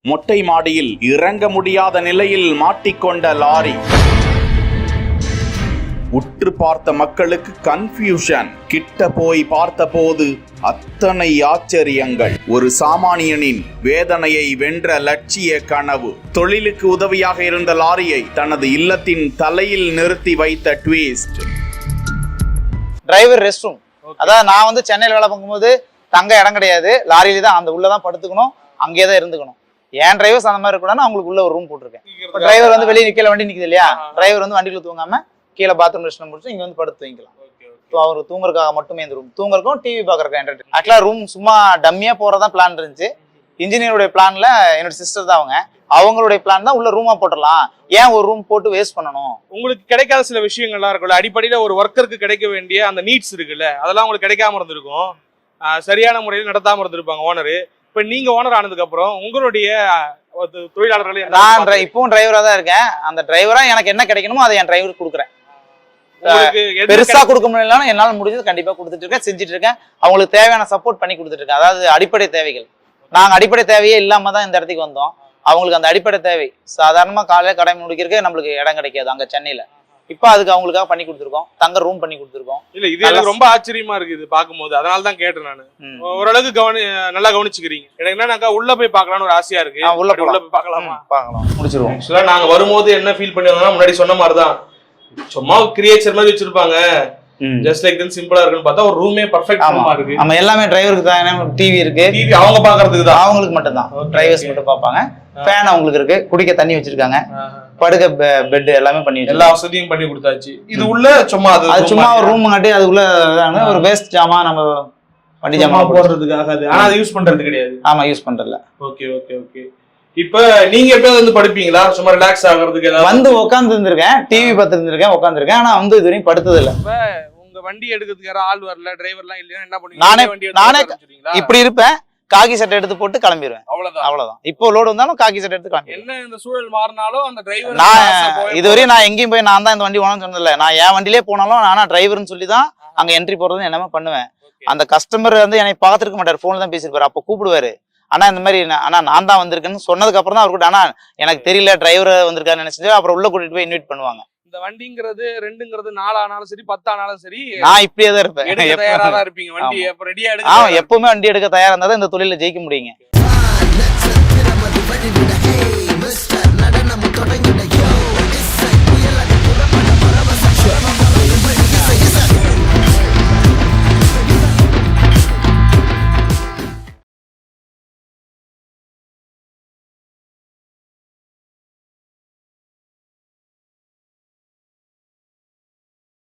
மொட்டை மாடியில் இறங்க முடியாத நிலையில் மாட்டிக்கொண்ட லாரி. உற்று பார்த்த மக்களுக்கு கன்ஃபியூஷன். கிட்ட போய் பார்த்தபோது அத்தனை ஆச்சரியங்கள். ஒரு சாமானியனின் வேதனையை வென்ற லட்சிய கனவு. தொழிலுக்கு உதவியாக இருந்த லாரியை தனது இல்லத்தின் தலையில் நிறுத்தி வைத்த ட்விஸ்ட். Driver rest room. அதாவது நான் வந்து சென்னையில் வேலை பார்க்கும்போது தங்க இடம் கிடையாது, லாரியில தான் அந்த உள்ளதான் படுத்துக்கணும், அங்கேயே தான் இருந்துக்கணும். ஏன் டிரைவர்ஸ் அந்த மாதிரி இருக்கக்கூடாது, அவங்களுக்கு உள்ள ஒரு ரூம் போட்டிருக்கேன். இப்போ டிரைவர் வந்து வெளியே நிக்கல, வண்டி நிக்குது இல்லையா, டிரைவர் வந்து வண்டிக்குள்ள தூங்காம கீழே பாத்ரூம் ரெஸ்ட் ரூம் முடிச்சு இங்க வந்து படுத்து தூங்கிக்கலாம். அவர் தூங்குறதுக்காக மட்டுமே இந்த ரூம், தூங்குறதுக்கும் டிவி பாக்குறதுக்கு என்டர்டைன். ஆக்சுவலா ரூம் சும்மா டம்மியா போறதான் பிளான் இருந்துச்சு. இன்ஜினியருடைய பிளான்ல என்னோட சிஸ்டர் தான் அவங்களுடைய பிளான் தான் உள்ள ரூமா போட்டுடலாம், ஏன் ஒரு ரூம் போட்டு வேஸ்ட் பண்ணணும். உங்களுக்கு கிடைக்காத சில விஷயங்கள்லாம் இருக்குல்ல, அடிப்படையில ஒரு ஒர்க்கருக்கு கிடைக்க வேண்டிய அந்த நீட்ஸ் இருக்குல்ல, அதெல்லாம் உங்களுக்கு கிடைக்காம இருந்திருக்கும், சரியான முறையில் நடத்தாம இருந்திருப்பாங்க ஓனரு. இப்ப நீங்க ஓனர் ஆனதுக்கு அப்புறம் உங்களுடைய தொழிலாளர்களே நான் இப்பவும் டிரைவரா தான் இருக்கேன். அந்த டிரைவரா எனக்கு என்ன கிடைக்கணுமோ அதை என் டிரைவருக்கு கொடுக்குறேன். பெருசா கொடுக்க முடியலனாலும் என்னால முடிஞ்சது கண்டிப்பா கொடுத்துட்டு இருக்கேன், செஞ்சுட்டு இருக்கேன். அவங்களுக்கு தேவையான சப்போர்ட் பண்ணி கொடுத்துட்டு இருக்கேன். அதாவது அடிப்படை தேவைகள், நாங்க அடிப்படை தேவையே இல்லாம தான் இந்த இடத்துக்கு வந்தோம். அவங்களுக்கு அந்த அடிப்படை தேவை சாதாரணமா காலையில கடை முடிக்கிறதுக்கு நம்மளுக்கு இடம் கிடைக்காது அங்க சென்னையில. இப்ப அதுக்கு அவங்களுக்காக பண்ணி கொடுத்துருக்கோம், தங்க ரூம் பண்ணி கொடுத்துருக்கோம். இல்ல இது எனக்கு ரொம்ப ஆச்சரியமா இருக்கு இது பாக்கும்போது, அதனால தான் கேட்டேன் நானு. ஓரளவுக்கு நல்லா கவனிச்சுக்கிறீங்க. எனக்கு என்னன்னாக்கா உள்ள போய் பார்க்கலாம்னு ஒரு ஆசையா இருக்கு. உள்ள போய் பார்க்கலாமா? பார்க்கலாம், முடிச்சிருவோம். ஆக்சுவலா நாங்க வரும்போது என்ன ஃபீல் பண்ணி வந்தோம்னா, முன்னாடி சொன்ன மாதிரிதான் சும்மா கிரியேச்சர் மாதிரி வச்சிருப்பாங்க, ஜஸ்ட் லைக் தென் சிம்பிளா இருக்குன்னு பார்த்தா ஒரு ரூமே பெர்ஃபெக்ட் ரூமா இருக்கு. நம்ம எல்லாமே டிரைவருக்கு தான், டிவி இருக்கு, டிவி அவங்க பாக்குறதுக்கு தான், அவங்களுக்கு மட்டும் தான், டிரைவர்ஸ் மட்டும் பார்ப்பாங்க. ஃபேன் அவங்களுக்கு இருக்கு, குடிக்க தண்ணி வச்சிருக்காங்க, படுக்க பெட் எல்லாமே பண்ணி எல்லா வசதியும் பண்ணி கொடுத்தாச்சு. இது உள்ள சும்மா அது சும்மா ஒரு ரூம் காட்டி அதுக்குள்ள ஒரு வேஸ்ட் ஜாமா நம்ம வண்டி ஜாமா போடுறதுக்காக, ஆனா அதை யூஸ் பண்றது கிடையாது. ஆமா, யூஸ் பண்றதுல. Okay okay okay. இப்ப நீங்க எப்பயாவது வந்து படிப்பீங்களா, சும்மா ரிலாக்ஸ் ஆகிறதுக்கு? வந்து உட்கார்ந்து இருந்திருக்கேன், டிவி பார்த்து இருந்திருக்கேன், உட்காந்துருக்கேன். ஆனா வந்து இது வரையும் படுத்தது இல்ல. உங்க வண்டி எடுக்கிறதுக்கு யாரும் ஆள் வரல, டிரைவர்லாம் இல்லையா, என்ன பண்ணுவீங்க? நானே இப்படி இருப்பேன், காக்கி சட்டை எடுத்து போட்டு கிளம்பிடுவேன். அவ்வளவுதான். இப்போ லோடு வந்தாலும் காக்கி சட்டை எடுத்து கிளம்பி. என்ன இந்த சூழல் மாறினாலும் அந்த டிரைவர், நான் இதுவரையும் நான் எங்கேயும் போய் நான் தான் இந்த வண்டி ஓனன்னு சொன்னதில்ல. நான் என் வண்டியிலே போனாலும் நானா டிரைவர்னு சொல்லி தான் அங்க என்ட்ரி போடுறது எல்லாமே பண்ணுவேன். அந்த கஸ்டமர் வந்து என்னை பார்த்துருக்க மாட்டாரு, போன்ல தான் பேசிருப்பாரு. அப்ப கூப்பிடுவாரு, ஆனா இந்த மாதிரி ஆனா நான் தான் வந்திருக்கேன்னு சொன்னதுக்கு அப்புறம் தான் அவர்கிட்ட ஆனா எனக்கு தெரியல டிரைவர் வந்திருக்காருன்னு நினைச்சிட்டு அப்புறம் உள்ள கூட்டிட்டு போய் இன்வைட் பண்ணுவாங்க. இந்த வண்டிங்கிறது 2ங்கிறது 4 ஆனாலும் சரி 10 ஆனாலும் சரி நான் இப்படியே தான் இருப்பேன். தயாரா தான் இருப்பீங்க. வண்டி எப்ப ரெடியா எப்பவுமே வண்டி எடுக்க தயாரா இருந்தா தான் இந்த தொழில ஜெயிக்க முடியுங்க.